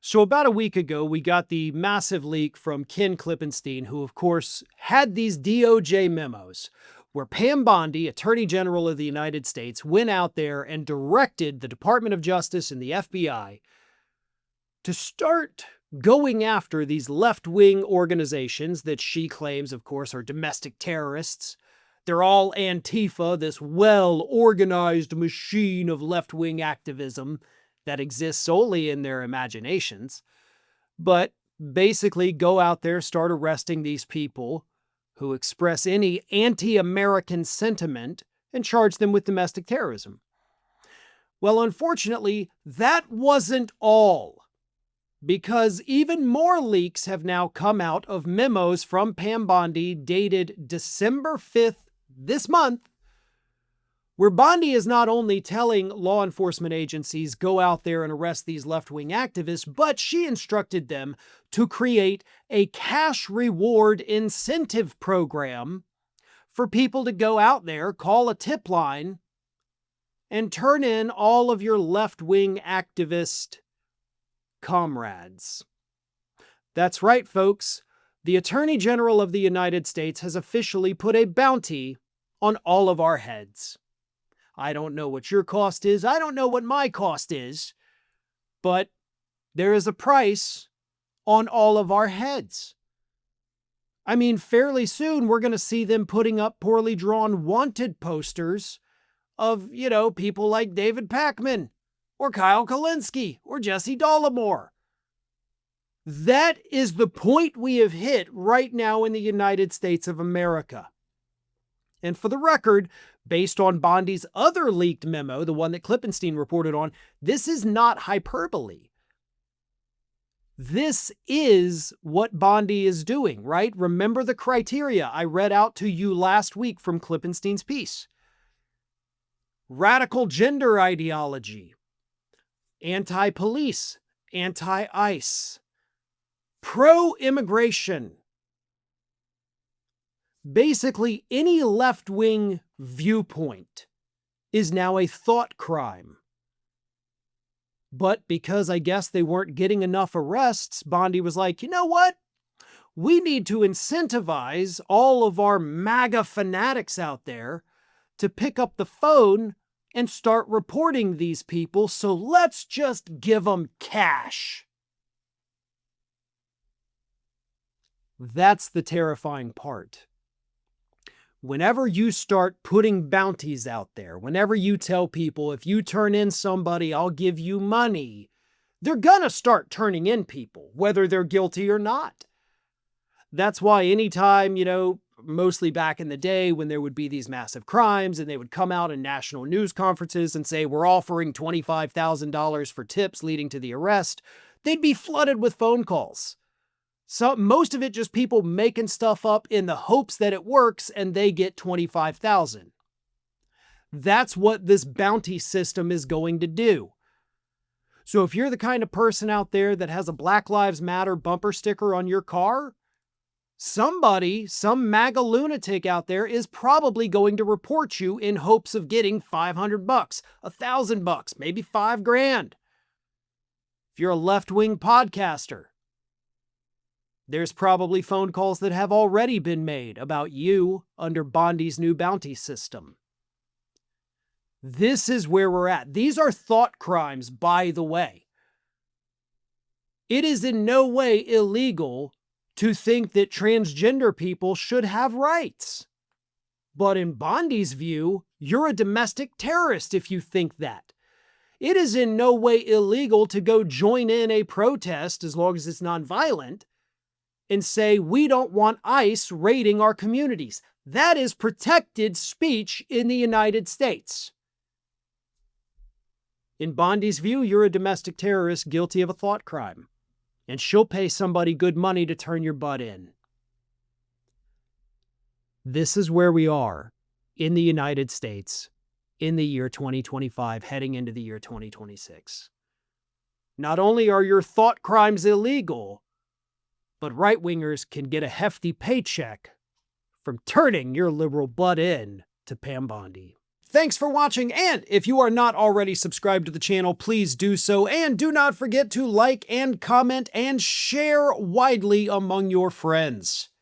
So about a week ago, we got the massive leak from Ken Klippenstein, who, of course, had these DOJ memos where Pam Bondi, Attorney General of the United States, went out there and directed the Department of Justice and the FBI to start going after these left-wing organizations that she claims, of course, are domestic terrorists. They're all Antifa, this well-organized machine of left-wing activism that exists solely in their imaginations, but basically go out there, start arresting these people who express any anti-American sentiment and charge them with domestic terrorism. Well, unfortunately, that wasn't all, because even more leaks have now come out of memos from Pam Bondi dated December 5th this month, where Bondi is not only telling law enforcement agencies go out there and arrest these left-wing activists, but she instructed them to create a cash reward incentive program for people to go out there, call a tip line, and turn in all of your left-wing activist comrades. That's right, folks. The Attorney General of the United States has officially put a bounty on all of our heads. I don't know what your cost is. I don't know what my cost is. But there is a price on all of our heads. I mean, fairly soon we're going to see them putting up poorly drawn wanted posters of, people like David Pakman or Kyle Kulinski or Jesse Dollemore. That is the point we have hit right now in the United States of America. And for the record, based on Bondi's other leaked memo, the one that Klippenstein reported on, this is not hyperbole. This is what Bondi is doing, right? Remember the criteria I read out to you last week from Klippenstein's piece. Radical gender ideology, anti-police, anti-ICE, pro-immigration. Basically, any left-wing viewpoint is now a thought crime. But because I guess they weren't getting enough arrests, Bondi was like, you know what? We need to incentivize all of our MAGA fanatics out there to pick up the phone and start reporting these people, so let's just give them cash. That's the terrifying part. Whenever you start putting bounties out there, whenever you tell people, if you turn in somebody, I'll give you money, they're gonna start turning in people, whether they're guilty or not. That's why anytime, mostly back in the day when there would be these massive crimes and they would come out in national news conferences and say, we're offering $25,000 for tips leading to the arrest, they'd be flooded with phone calls. So most of it just people making stuff up in the hopes that it works and they get $25,000. That's what this bounty system is going to do. So if you're the kind of person out there that has a Black Lives Matter bumper sticker on your car, some MAGA lunatic out there is probably going to report you in hopes of getting $500, $1,000, maybe $5,000. If you're a left-wing podcaster, there's probably phone calls that have already been made about you under Bondi's new bounty system. This is where we're at. These are thought crimes, by the way. It is in no way illegal to think that transgender people should have rights. But in Bondi's view, you're a domestic terrorist if you think that. It is in no way illegal to go join in a protest, as long as it's nonviolent, and say, we don't want ICE raiding our communities. That is protected speech in the United States. In Bondi's view, you're a domestic terrorist guilty of a thought crime, and she'll pay somebody good money to turn your butt in. This is where we are in the United States in the year 2025, heading into the year 2026. Not only are your thought crimes illegal, but right-wingers can get a hefty paycheck from turning your liberal butt in to Pam Bondi. Thanks for watching, and if you are not already subscribed to the channel, please do so, and do not forget to like and comment and share widely among your friends.